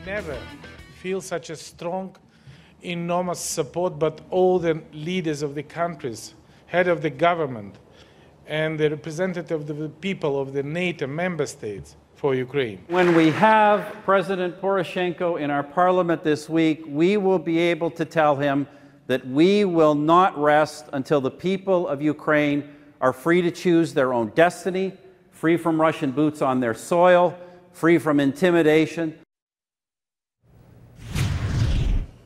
never feel such a strong, enormous support, but all the leaders of the countries, head of the government, and the representative of the people of the NATO member states for Ukraine. When we have President Poroshenko in our parliament this week, we will be able to tell him that we will not rest until the people of Ukraine are free to choose their own destiny, free from Russian boots on their soil, free from intimidation.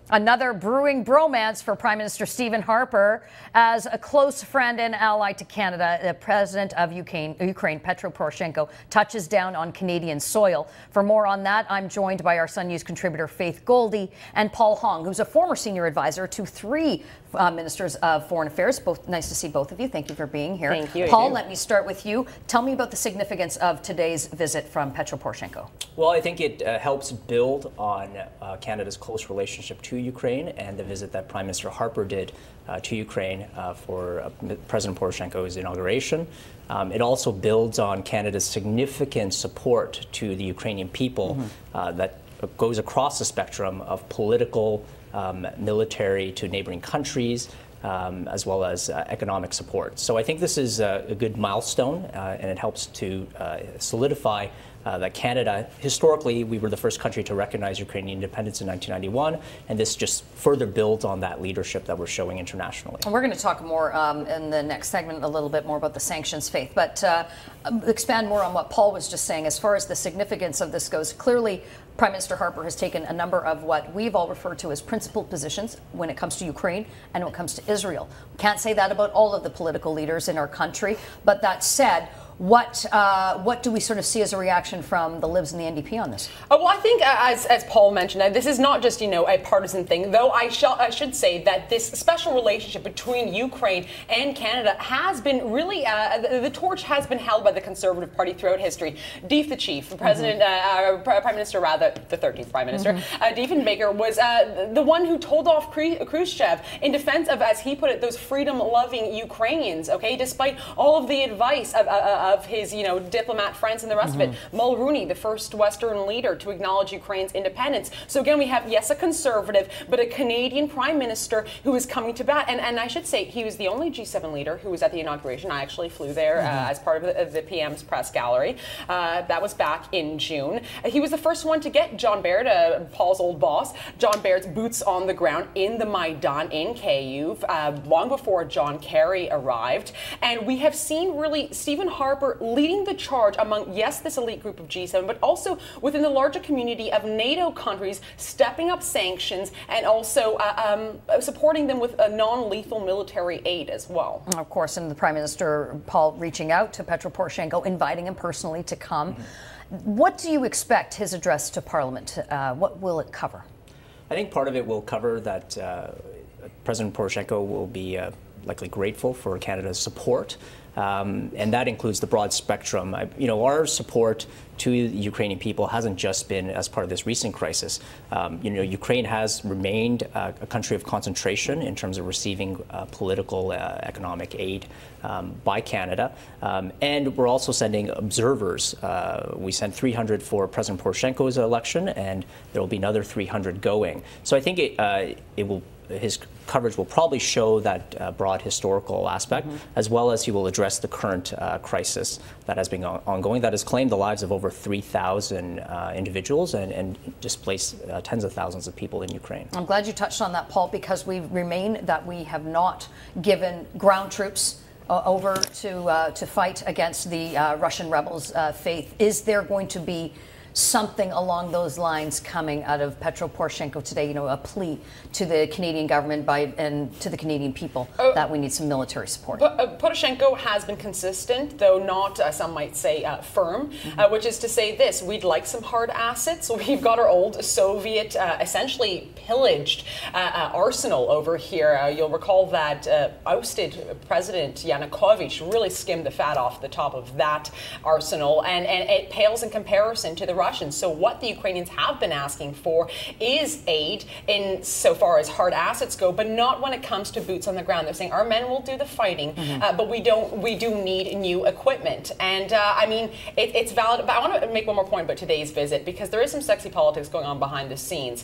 Another brewing bromance for Prime Minister Stephen Harper. As a close friend and ally to Canada, the President of Ukraine, Petro Poroshenko, touches down on Canadian soil. For more on that, I'm joined by our Sun News contributor Faith Goldy and Paul Hong, who's a former senior advisor to three ministers of foreign affairs. Both nice to see both of you. Thank you for being here. Thank you. Paul, let me start with you. Tell me about the significance of today's visit from Petro Poroshenko. Well, I think it helps build on Canada's close relationship to Ukraine and the visit that Prime Minister Harper did to Ukraine for President Poroshenko's inauguration. It also builds on Canada's significant support to the Ukrainian people that goes across the spectrum of political, military to neighboring countries, as well as economic support. So I think this is a good milestone, and it helps to solidify that Canada, historically, we were the first country to recognize Ukrainian independence in 1991, and this just further builds on that leadership that we're showing internationally. And we're going to talk more in the next segment a little bit more about the sanctions, Faith, but expand more on what Paul was just saying as far as the significance of this goes. Clearly, Prime Minister Harper has taken a number of what we've all referred to as principled positions when it comes to Ukraine and when it comes to Israel. We can't say that about all of the political leaders in our country, but that said, what do we sort of see as a reaction from the Libs and the NDP on this? Well, I think, as Paul mentioned, this is not just, a partisan thing, though I should say that this special relationship between Ukraine and Canada has been really, the torch has been held by the Conservative Party throughout history. Deef the Chief, Prime Minister, the 13th Prime Minister, Diefenbaker was the one who told off Khrushchev in defense of, as he put it, those freedom-loving Ukrainians, okay, despite all of the advice of his, diplomat friends and the rest of it. Mulroney, the first Western leader to acknowledge Ukraine's independence. So again, we have, yes, a conservative, but a Canadian prime minister who is coming to bat. And I should say, he was the only G7 leader who was at the inauguration. I actually flew there as part of the PM's press gallery. That was back in June. He was the first one to get John Baird, Paul's old boss, John Baird's boots on the ground in the Maidan in Kyiv, long before John Kerry arrived. And we have seen really Stephen Harper leading the charge among, yes, this elite group of G7, but also within the larger community of NATO countries, stepping up sanctions and also supporting them with a non-lethal military aid as well. Of course, and the Prime Minister, Paul, reaching out to Petro Poroshenko, inviting him personally to come. What do you expect his address to Parliament? What will it cover? I think part of it will cover that President Poroshenko will be likely grateful for Canada's support. And that includes the broad spectrum. Our support to the Ukrainian people hasn't just been as part of this recent crisis. Ukraine has remained a country of concentration in terms of receiving political, economic aid by Canada. And we're also sending observers. We sent 300 for President Poroshenko's election, and there will be another 300 going. So I think his coverage will probably show that broad historical aspect, as well as he will address the current crisis that has been ongoing, that has claimed the lives of over 3,000 individuals and displaced tens of thousands of people in Ukraine. I'm glad you touched on that, Paul, because we have not given ground troops over to fight against the Russian rebels, Faith. Is there going to be something along those lines coming out of Petro Poroshenko today, a plea to the Canadian government and to the Canadian people that we need some military support? Poroshenko has been consistent, though not, some might say, firm, which is to say this: we'd like some hard assets. We've got our old Soviet, essentially pillaged arsenal over here. You'll recall that ousted President Yanukovych really skimmed the fat off the top of that arsenal, and it pales in comparison to the Russians. So what the Ukrainians have been asking for is aid in so far as hard assets go, but not when it comes to boots on the ground. They're saying our men will do the fighting, but we do need new equipment. And I mean, it's valid. But I want to make one more point about today's visit, because there is some sexy politics going on behind the scenes.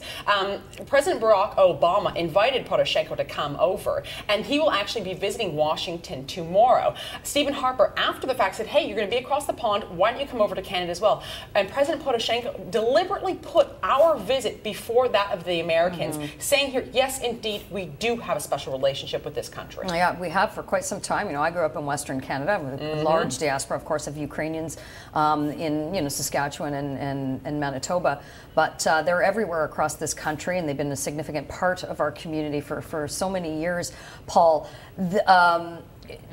President Barack Obama invited Poroshenko to come over, and he will actually be visiting Washington tomorrow. Stephen Harper, after the fact, said, hey, you're going to be across the pond. Why don't you come over to Canada as well? And President Poroshenko deliberately put our visit before that of the Americans, saying here, yes, indeed, we do have a special relationship with this country. Yeah, we have for quite some time. You know, I grew up in Western Canada with a large diaspora, of course, of Ukrainians in Saskatchewan and Manitoba. But they're everywhere across this country, and they've been a significant part of our community for so many years. Paul,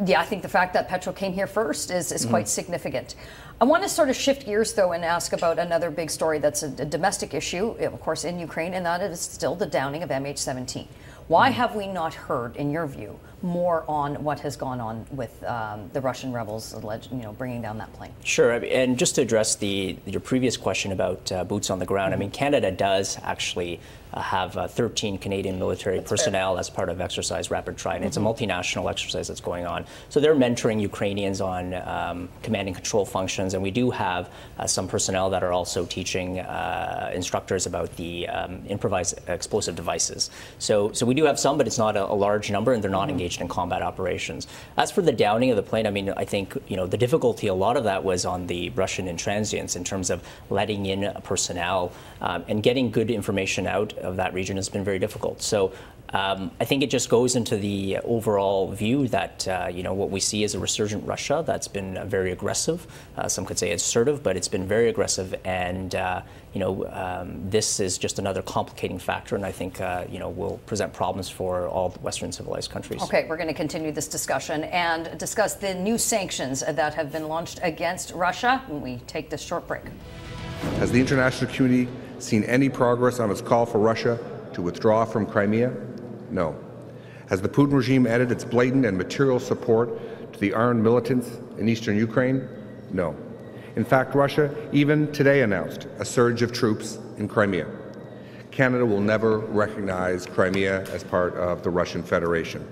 yeah, I think the fact that Petro came here first is quite significant. I want to sort of shift gears, though, and ask about another big story that's a domestic issue, of course, in Ukraine, and that is still the downing of MH17. Why have we not heard, in your view, more on what has gone on with the Russian rebels, bringing down that plane? Sure, and just to address your previous question about boots on the ground, I mean, Canada does actually have 13 Canadian military personnel as part of Exercise Rapid Trident. It's a multinational exercise that's going on. So they're mentoring Ukrainians on command and control functions, and we do have some personnel that are also teaching instructors about the improvised explosive devices. So we do have some, but it's not a large number, and they're not engaged in combat operations. As for the downing of the plane, I mean, I think the difficulty, a lot of that was on the Russian intransients in terms of letting in personnel and getting good information out of that region has been very difficult. So I think it just goes into the overall view that what we see is a resurgent Russia that's been very aggressive. Some could say assertive, but it's been very aggressive, and this is just another complicating factor, and I think will present problems for all Western civilized countries. Okay, we're going to continue this discussion and discuss the new sanctions that have been launched against Russia when we take this short break. Has the international community seen any progress on its call for Russia to withdraw from Crimea? No. Has the Putin regime added its blatant and material support to the armed militants in eastern Ukraine? No. In fact, Russia even today announced a surge of troops in Crimea. Canada will never recognize Crimea as part of the Russian Federation.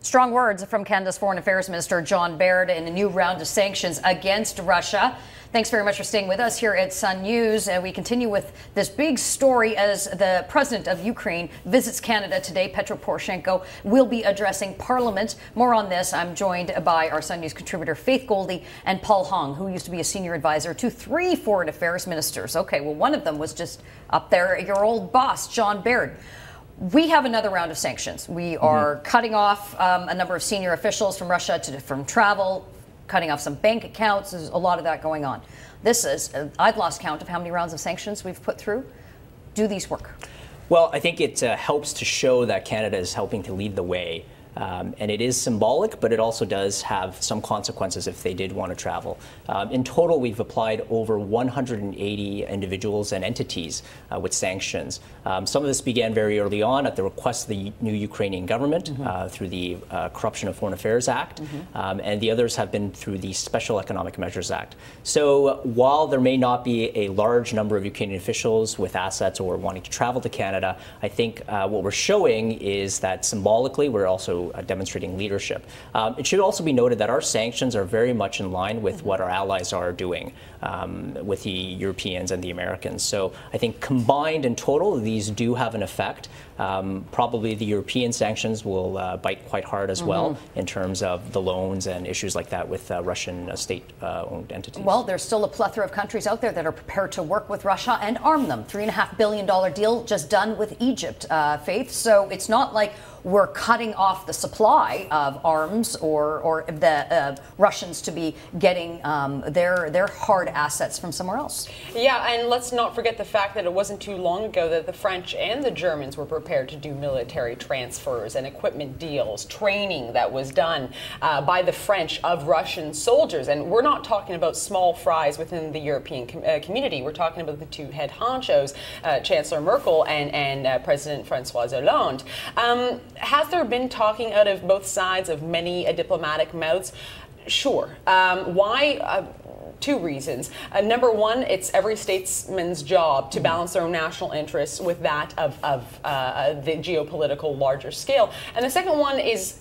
Strong words from Canada's Foreign Affairs Minister John Baird in a new round of sanctions against Russia. Thanks very much for staying with us here at Sun News. We continue with this big story as the president of Ukraine visits Canada today. Petro Poroshenko will be addressing Parliament. More on this. I'm joined by our Sun News contributor Faith Goldy and Paul Hong, who used to be a senior advisor to 3 foreign affairs ministers. Okay, well, one of them was just up there, your old boss, John Baird. We have another round of sanctions. We are cutting off a number of senior officials from Russia from travel, cutting off some bank accounts. There's a lot of that going on. This is, I've lost count of how many rounds of sanctions we've put through. Do these work? Well, I think it helps to show that Canada is helping to lead the way. And it is symbolic, but it also does have some consequences if they did want to travel. In total, we've applied over 180 individuals and entities with sanctions. Some of this began very early on at the request of the new Ukrainian government through the Corruption of Foreign Affairs Act, and the others have been through the Special Economic Measures Act. So while there may not be a large number of Ukrainian officials with assets or wanting to travel to Canada, I think what we're showing is that symbolically we're also demonstrating leadership. It should also be noted that our sanctions are very much in line with what our allies are doing with the Europeans and the Americans. So I think combined in total, these do have an effect. Probably the European sanctions will bite quite hard as well in terms of the loans and issues like that with Russian state-owned entities. Well, there's still a plethora of countries out there that are prepared to work with Russia and arm them. $3.5 billion deal just done with Egypt, Faith. So it's not like we're cutting off the supply of arms or the Russians to be getting their hard assets from somewhere else. Yeah, and let's not forget the fact that it wasn't too long ago that the French and the Germans were prepared to do military transfers and equipment deals, training that was done by the French of Russian soldiers. And we're not talking about small fries within the European community. We're talking about the two head honchos, Chancellor Merkel and President Francois Hollande. Has there been talking out of both sides of many diplomatic mouths? Sure. Why? two reasons. Number one, it's every statesman's job to balance their own national interests with that of the geopolitical larger scale. And the second one is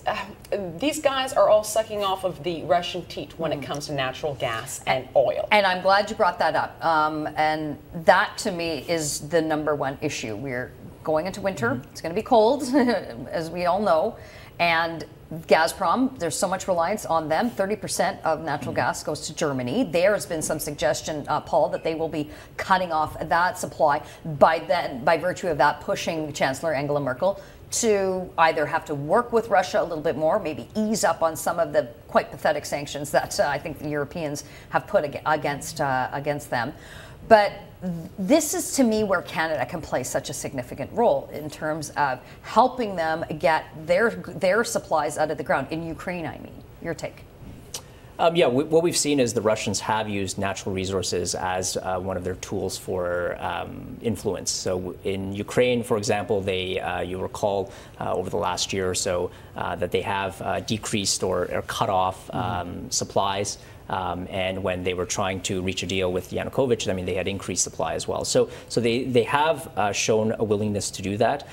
these guys are all sucking off of the Russian teat when it comes to natural gas and oil. And I'm glad you brought that up. And that, to me, is the number one issue. We're going into winter. It's going to be cold, as we all know. And Gazprom, there's so much reliance on them. 30% of natural gas goes to Germany. There has been some suggestion, Paul, that they will be cutting off that supply, by virtue of that pushing Chancellor Angela Merkel to either have to work with Russia a little bit more, maybe ease up on some of the quite pathetic sanctions that I think the Europeans have put against them. But this is, to me, where Canada can play such a significant role in terms of helping them get their supplies out of the ground. In Ukraine, I mean. Your take. What we've seen is the Russians have used natural resources as one of their tools for influence. So in Ukraine, for example, you recall over the last year or so that they have decreased or cut off supplies. And when they were trying to reach a deal with Yanukovych, I mean, they had increased supply as well. So they have shown a willingness to do that.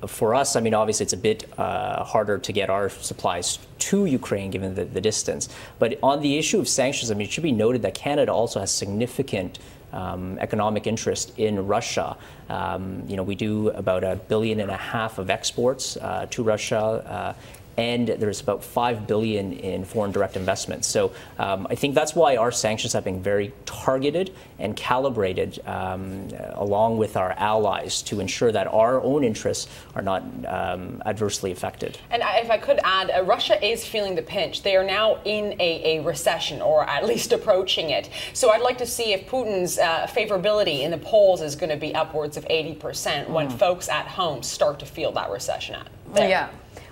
For us, I mean, obviously it's a bit harder to get our supplies to Ukraine given the distance. But on the issue of sanctions, I mean, it should be noted that Canada also has significant economic interest in Russia. We do about $1.5 billion of exports to Russia. And there's about $5 billion in foreign direct investments. So I think that's why our sanctions have been very targeted and calibrated along with our allies to ensure that our own interests are not adversely affected. And if I could add, Russia is feeling the pinch. They are now in a recession, or at least approaching it. So I'd like to see if Putin's favorability in the polls is going to be upwards of 80% when folks at home start to feel that recession there. Yeah.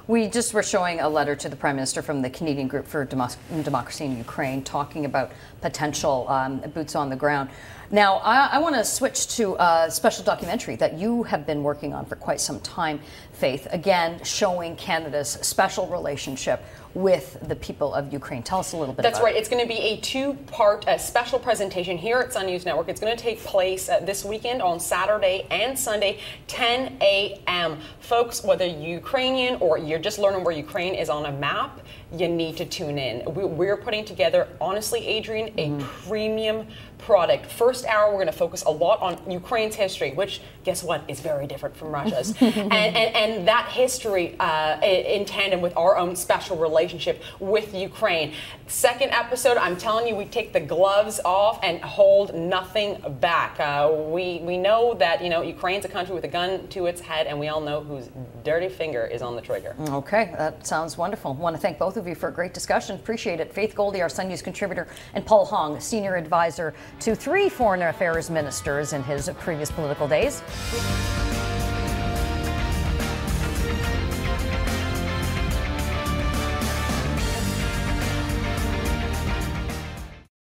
We just were showing a letter to the Prime Minister from the Canadian Group for Democracy in Ukraine talking about potential boots on the ground. Now, I want to switch to a special documentary that you have been working on for quite some time, Faith, again, showing Canada's special relationship with the people of Ukraine. Tell us a little bit about it. That's right. It's going to be a two-part special presentation here at Sun News Network. It's going to take place this weekend on Saturday and Sunday, 10 a.m. Folks, whether you're Ukrainian or you're just learning where Ukraine is on a map, you need to tune in. We're putting together, honestly, Adrienne, a premium product. First hour, we're going to focus a lot on Ukraine's history, which, guess what, is very different from Russia's. and that history in tandem with our own special relationship with Ukraine. Second episode, I'm telling you, we take the gloves off and hold nothing back. We know that, Ukraine's a country with a gun to its head, and we all know whose dirty finger is on the trigger. Okay, that sounds wonderful. I want to thank both of you for a great discussion. Appreciate it. Faith Goldy, our Sun News contributor, and Paul Hong, senior advisor to 3 foreign affairs ministers in his previous political days.